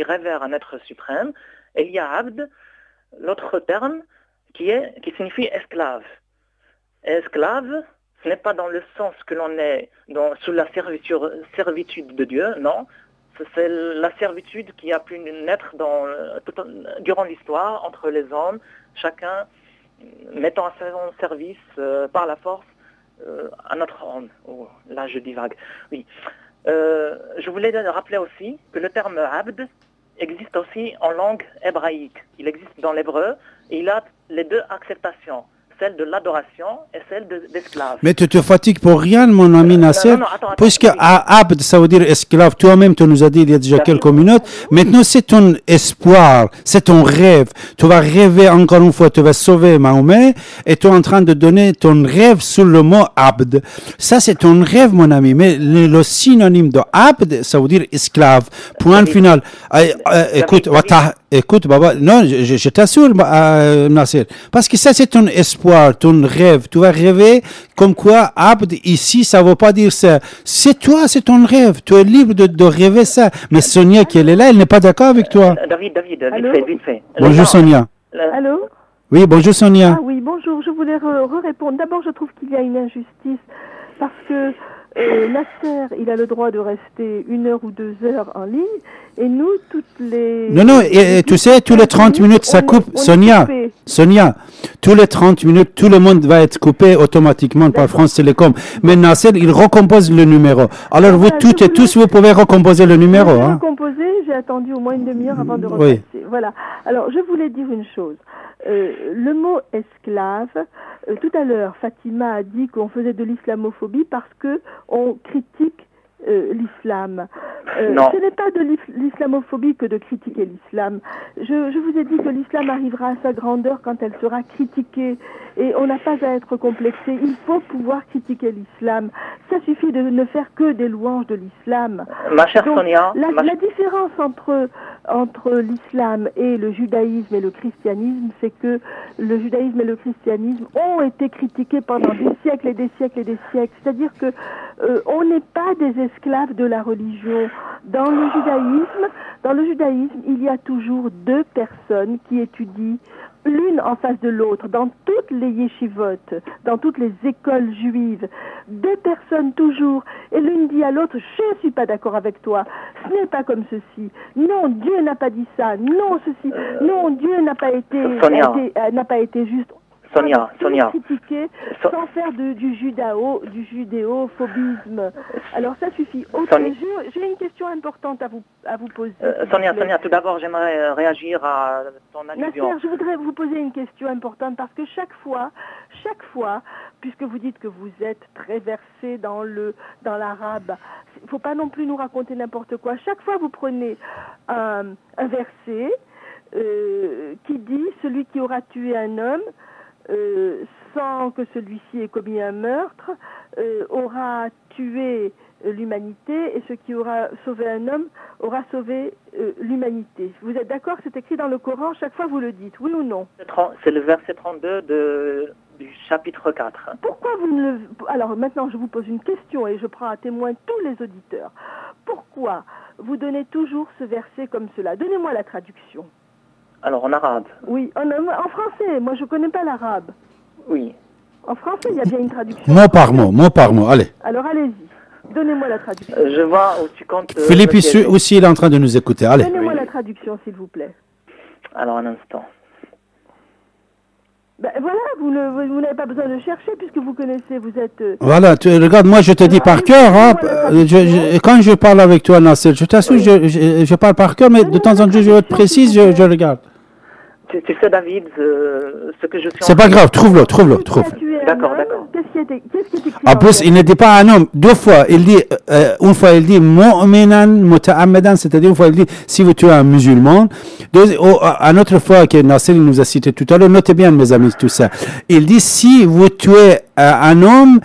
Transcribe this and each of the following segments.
qui révère un être suprême, et il y a abd, l'autre terme, qui signifie esclave. Et esclave, ce n'est pas dans le sens que l'on est sous la servitude de Dieu, non. C'est la servitude qui a pu naître durant l'histoire entre les hommes, chacun mettant à son service par la force un autre homme. Oh, là, je divague. Oui. Je voulais rappeler aussi que le terme abd existe aussi en langue hébraïque. Il existe dans l'hébreu et il a les deux acceptations, celle de l'adoration et celle d'esclave. Mais tu te fatigues pour rien, mon ami Nasser, puisque abd, ça veut dire esclave. Toi-même, tu nous as dit il y a déjà quelques minutes. Maintenant, c'est ton espoir, c'est ton rêve. Tu vas rêver encore une fois, tu vas sauver Mahomet, et tu es en train de donner ton rêve sous le mot abd. Ça, c'est ton rêve, mon ami. Mais le synonyme de abd, ça veut dire esclave. Point final. Écoute, Baba, non, je t'assure, Nasser, parce que ça, c'est ton espoir, ton rêve. Tu vas rêver comme quoi, abd, ici, ça ne veut pas dire ça. C'est toi, c'est ton rêve. Tu es libre de rêver ça. Mais Sonia, qui est là, elle n'est pas d'accord avec toi. David, vite fait. Bonjour, Sonia. Allô? Oui, bonjour, Sonia. Ah oui, bonjour. Je voulais répondre. D'abord, je trouve qu'il y a une injustice parce que Nasser, il a le droit de rester 1 heure ou 2 heures en ligne, et nous, toutes les... Non, tu sais, tous les 30 minutes, ça coupe. Sonia, tous les 30 minutes, tout le monde va être coupé automatiquement par France Télécom. Mais Nasser, il recompose le numéro. Alors, vous toutes et tous, vous pouvez recomposer le numéro. J'ai attendu au moins une demi-heure avant de repasser. Oui. Voilà. Alors, je voulais dire une chose. Le mot esclave, tout à l'heure, Fatima a dit qu'on faisait de l'islamophobie parce que on critique l'islam. Ce n'est pas de l'islamophobie que de critiquer l'islam. Je vous ai dit que l'islam arrivera à sa grandeur quand elle sera critiquée, et on n'a pas à être complexé. Il faut pouvoir critiquer l'islam. Ça suffit de ne faire que des louanges de l'islam. Ma chère Sonia, la différence entre l'islam et le judaïsme et le christianisme, c'est que le judaïsme et le christianisme ont été critiqués pendant des siècles et des siècles et des siècles. C'est-à-dire que on n'est pas des esclaves de la religion. Dans le judaïsme, il y a toujours 2 personnes qui étudient l'une en face de l'autre, dans toutes les yeshivot, dans toutes les écoles juives, 2 personnes toujours, et l'une dit à l'autre, je ne suis pas d'accord avec toi, ce n'est pas comme ceci, non, Dieu n'a pas dit ça, non, ceci, non, Dieu n'a pas été juste. Sonia. Critiquer sans faire du judéophobisme. Alors ça suffit. J'ai une question importante à vous poser. Sonia, tout d'abord, j'aimerais réagir à ton allusion. Nasser, je voudrais vous poser une question importante parce que chaque fois, puisque vous dites que vous êtes très versé dans l'arabe, il ne faut pas non plus nous raconter n'importe quoi. Chaque fois, vous prenez un verset qui dit « Celui qui aura tué un homme sans que celui-ci ait commis un meurtre, aura tué l'humanité, et ce qui aura sauvé un homme aura sauvé l'humanité. » Vous êtes d'accord? C'est écrit dans le Coran, chaque fois vous le dites, oui ou non? C'est le verset 32 du chapitre 4. Pourquoi vous ne le... Alors maintenant je vous pose une question et je prends à témoin tous les auditeurs. Pourquoi vous donnez toujours ce verset comme cela? Donnez-moi la traduction. Alors, en arabe? Oui, en français. Moi, je ne connais pas l'arabe. Oui. En français, il y a bien une traduction. Mot par mot, allez. Alors, allez-y. Donnez-moi la traduction. Je vois où tu comptes... Philippe aussi, il est en train de nous écouter. Allez. Donnez-moi la traduction, s'il vous plaît. Alors, un instant. Voilà, vous n'avez pas besoin de chercher puisque vous connaissez, vous êtes... Voilà, regarde, moi je te dis par cœur, quand je parle avec toi, Nasser, je t'assure, je parle par cœur, mais de temps en temps, je veux être précise, je regarde. Tu sais, David, ce que je suis... C'est pas grave, trouve-le. D'accord. Qu'est-ce qui est écrit? En plus, il ne dit pas un homme. 2 fois, il dit, une fois, il dit mu'minan muta'ammadan, c'est-à-dire une fois, il dit si vous tuez un musulman. Une autre fois que Nasser nous a cité tout à l'heure, notez bien, mes amis, tout ça. Il dit si vous tuez un homme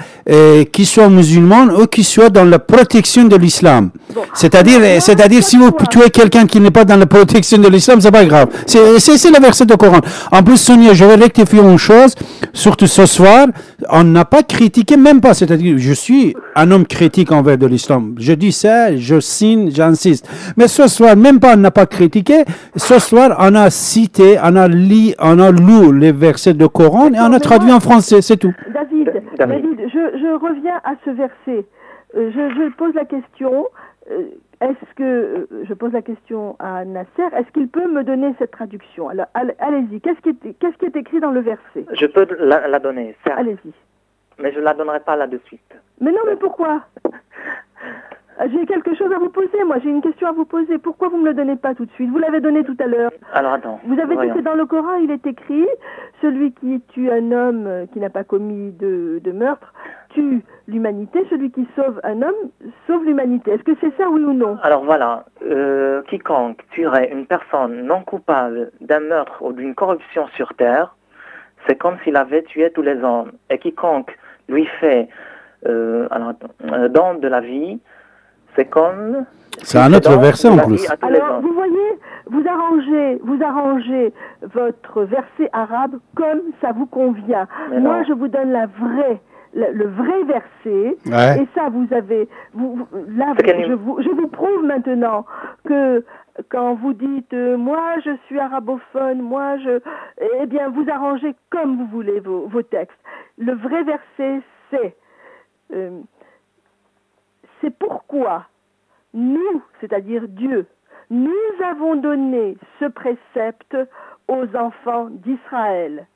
qui soit musulman ou qui soit dans la protection de l'islam. Bon. C'est-à-dire si vous tuez quelqu'un qui n'est pas dans la protection de l'islam, c'est pas grave. C'est le verset du Coran. En plus, Sonia, je vais rectifier une chose, surtout ce soir, on n'a pas critiqué, même pas. C'est-à-dire, je suis un homme critique envers de l'islam. Je dis ça, je signe, j'insiste. Mais ce soir, même pas, on n'a pas critiqué. Ce soir, on a cité, on a lu les versets du Coran et on a traduit en français, c'est tout. David, je reviens à ce verset. Je pose la question, je pose la question à Nasser, est-ce qu'il peut me donner cette traduction? Alors, allez-y, qu'est-ce qui est écrit dans le verset? Je peux la donner, certes. Allez-y. Mais je ne la donnerai pas là de suite. Mais non, mais pourquoi? J'ai quelque chose à vous poser, moi, j'ai une question à vous poser. Pourquoi vous ne me le donnez pas tout de suite? Vous l'avez donné tout à l'heure. Alors attends. Vous avez dit que dans le Coran, il est écrit, celui qui tue un homme qui n'a pas commis de meurtre, tue l'humanité, celui qui sauve un homme, sauve l'humanité. Est-ce que c'est ça, oui ou non? Alors voilà, quiconque tuerait une personne non coupable d'un meurtre ou d'une corruption sur terre, c'est comme s'il avait tué tous les hommes. Et quiconque lui fait don de la vie, c'est comme... C'est un autre verset en plus. Alors, vous voyez, vous arrangez votre verset arabe comme ça vous convient. Mais moi, je vous donne le vrai verset. Ouais. Et ça, je vous prouve maintenant que quand vous dites moi je suis arabophone, eh bien vous arrangez comme vous voulez vos textes. Le vrai verset, c'est pourquoi nous, c'est-à-dire Dieu, nous avons donné ce précepte aux enfants d'Israël.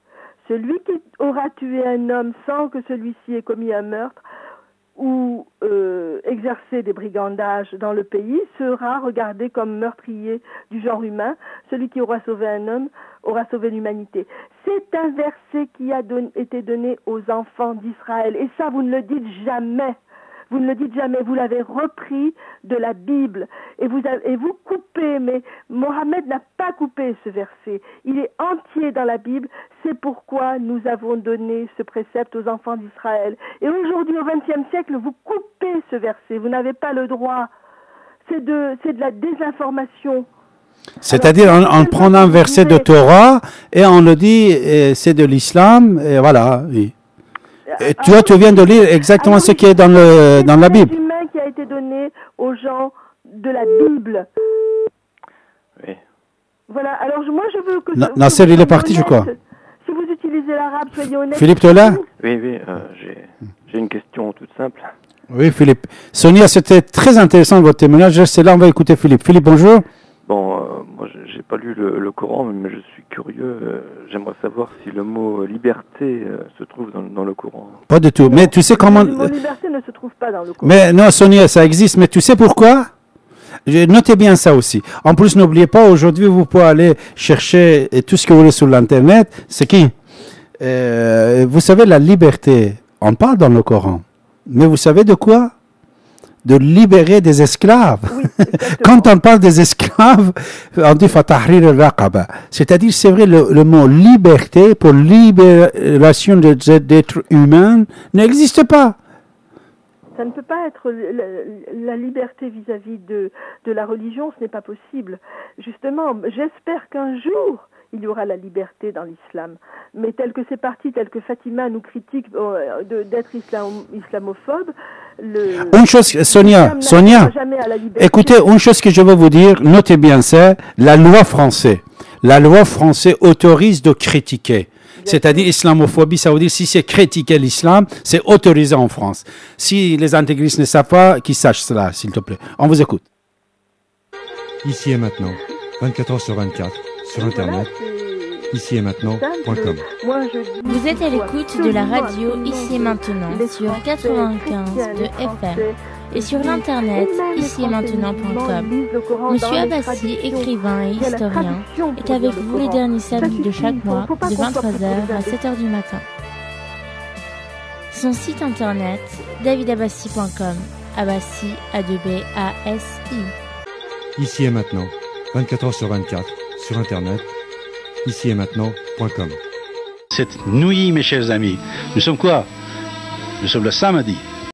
Celui qui aura tué un homme sans que celui-ci ait commis un meurtre ou exercé des brigandages dans le pays sera regardé comme meurtrier du genre humain. Celui qui aura sauvé un homme aura sauvé l'humanité. C'est un verset qui a été donné aux enfants d'Israël. Et ça, vous ne le dites jamais. Vous ne le dites jamais, vous l'avez repris de la Bible et vous coupez, mais Mohammed n'a pas coupé ce verset. Il est entier dans la Bible, c'est pourquoi nous avons donné ce précepte aux enfants d'Israël. Et aujourd'hui, au XXe siècle, vous coupez ce verset, vous n'avez pas le droit. C'est de la désinformation. C'est-à-dire, on prend un verset de Torah et on le dit, c'est de l'islam, et voilà, oui. Et tu viens de lire exactement ce qui est dans la Bible. C'est l'humain qui a été donné aux gens de la Bible. Oui. Voilà, alors moi je veux que... Nasser, il est parti, je crois. Si vous utilisez l'arabe, soyez honnête. Philippe, tu es là? Oui, j'ai une question toute simple. Oui, Philippe. Sonia, c'était très intéressant votre témoignage. C'est là, on va écouter Philippe. Philippe, bonjour. Bon, moi, j'ai pas lu le Coran, mais je suis curieux. J'aimerais savoir si le mot liberté se trouve dans le Coran. Pas du tout. Mais tu sais comment... Le mot liberté ne se trouve pas dans le Coran. Mais non, Sonia, ça existe. Mais tu sais pourquoi? Notez bien ça aussi. En plus, n'oubliez pas, aujourd'hui, vous pouvez aller chercher tout ce que vous voulez sur l'Internet. C'est qui? Vous savez, la liberté, on parle dans le Coran. Mais vous savez de quoi? De libérer des esclaves. Oui, quand on parle des esclaves, on dit fatahrir al-raqaba. C'est-à-dire, c'est vrai, le mot liberté pour libération d'êtres humains n'existe pas. Ça ne peut pas être la liberté vis-à-vis de la religion, ce n'est pas possible. Justement, j'espère qu'un jour, il y aura la liberté dans l'islam. Mais tel que c'est parti, tel que Fatima nous critique d'être islamophobe, une chose, Sonia, écoutez, une chose que je veux vous dire, notez bien ça, la loi française autorise de critiquer. C'est-à-dire islamophobie, ça veut dire si c'est critiquer l'islam, c'est autorisé en France. Si les intégristes ne savent pas, qu'ils sachent cela, s'il te plaît. On vous écoute. Ici et maintenant, 24 heures sur 24, sur Internet, ici et maintenant.com. Vous êtes à l'écoute de la radio Ici et Maintenant sur 95 de FM et sur l'internet ici et maintenant.com. Monsieur Abbassi, écrivain et historien, est avec vous les derniers samedis de chaque mois de 23h à 7h du matin. Son site internet davidabassi.com. Abbassi A2B-A-S-I. Ici et maintenant, 24 heures sur 24 sur Internet, ici et maintenant.com. Cette nouillie, mes chers amis, nous sommes quoi? Nous sommes le samedi.